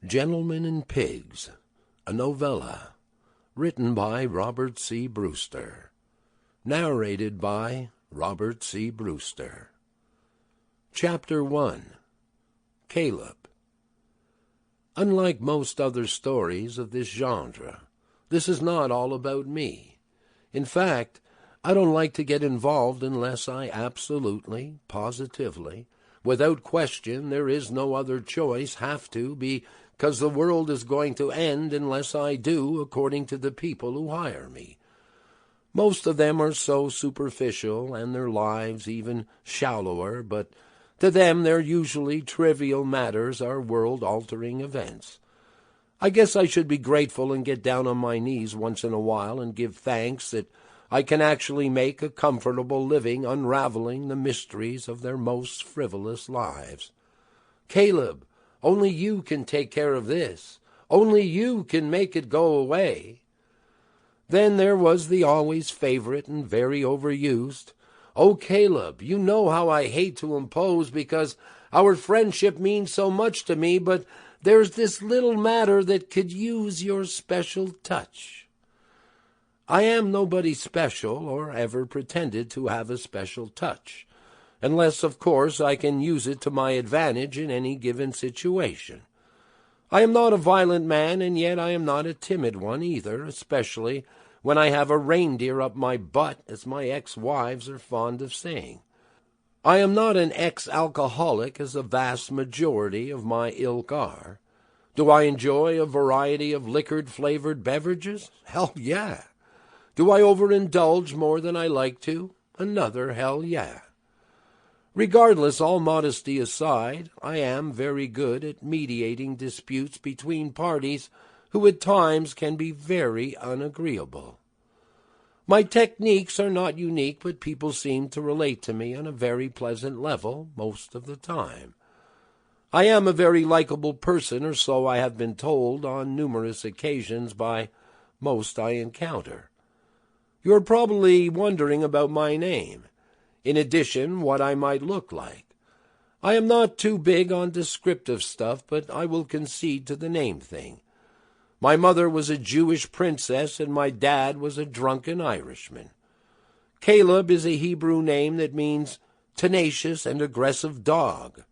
Gentlemen and Pigs, a novella, written by Robert C. Brewster, narrated by Robert C. Brewster. Chapter 1. Caleb. Unlike most other stories of this genre, this is not all about me. In fact, I don't like to get involved unless I absolutely, positively, without question, there is no other choice, have to, because the world is going to end unless I do, according to the people who hire me. Most of them are so superficial, and their lives even shallower, but to them they're usually trivial matters are world-altering events. I guess I should be grateful and get down on my knees once in a while and give thanks that I can actually make a comfortable living unraveling the mysteries of their most frivolous lives. Caleb, only you can take care of this. Only you can make it go away. Then there was the always favorite and very overused, "Oh, Caleb, you know how I hate to impose because our friendship means so much to me, but there's this little matter that could use your special touch." I am nobody special or ever pretended to have a special touch, unless, of course, I can use it to my advantage in any given situation. I am not a violent man, and yet I am not a timid one either, especially when I have a reindeer up my butt, as my ex-wives are fond of saying. I am not an ex-alcoholic, as a vast majority of my ilk are. Do I enjoy a variety of liquor-flavored beverages? Hell, yeah. Do I overindulge more than I like to? Another hell, yeah. Regardless, all modesty aside, I am very good at mediating disputes between parties who at times can be very unagreeable. My techniques are not unique, but people seem to relate to me on a very pleasant level most of the time. I am a very likable person, or so I have been told on numerous occasions by most I encounter. You're probably wondering about my name. In addition, what I might look like. I am not too big on descriptive stuff, but I will concede to the name thing. My mother was a Jewish princess, and my dad was a drunken Irishman. Caleb is a Hebrew name that means tenacious and aggressive dog.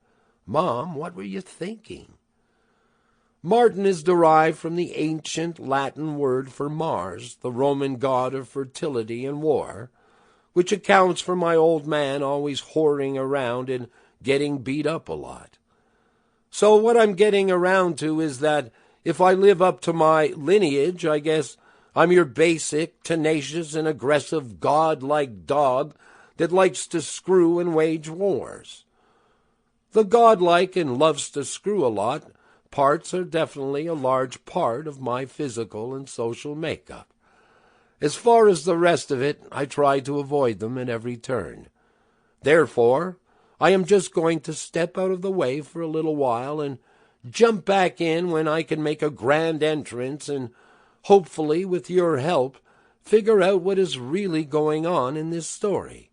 Mom, what were you thinking? Martin is derived from the ancient Latin word for Mars, the Roman god of fertility and war, which accounts for my old man always whoring around and getting beat up a lot. So what I'm getting around to is that if I live up to my lineage, I guess I'm your basic, tenacious, and aggressive god-like dog that likes to screw and wage wars. The godlike and loves to screw a lot parts are definitely a large part of my physical and social makeup. As far as the rest of it, I try to avoid them at every turn. Therefore, I am just going to step out of the way for a little while and jump back in when I can make a grand entrance and, hopefully with your help, figure out what is really going on in this story.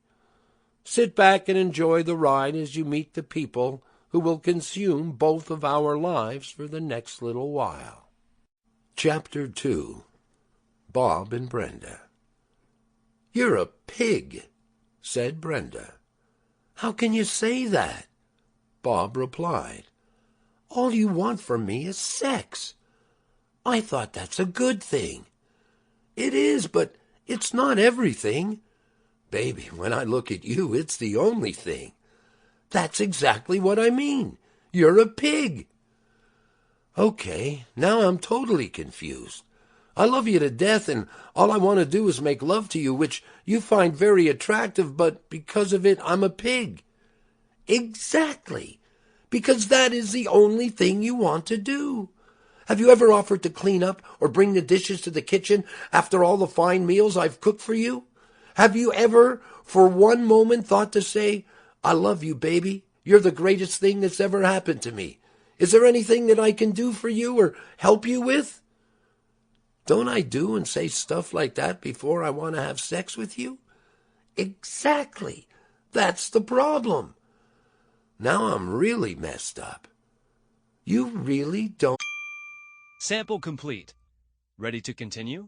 Sit back and enjoy the ride as you meet the people who will consume both of our lives for the next little while. Chapter 2. Bob and Brenda. "You're a pig," said Brenda. "How can you say that?" Bob replied. "All you want from me is sex. I thought that's a good thing." "It is, but it's not everything." "Baby, when I look at you, it's the only thing." "That's exactly what I mean. You're a pig." "Okay, now I'm totally confused. I love you to death, and all I want to do is make love to you, which you find very attractive, but because of it, I'm a pig." "Exactly, because that is the only thing you want to do. Have you ever offered to clean up or bring the dishes to the kitchen after all the fine meals I've cooked for you? Have you ever, for one moment, thought to say, 'I love you, baby. You're the greatest thing that's ever happened to me. Is there anything that I can do for you or help you with?' Don't I do and say stuff like that before I want to have sex with you?" "Exactly. That's the problem." "Now I'm really messed up." "You really don't Sample complete. Ready to continue?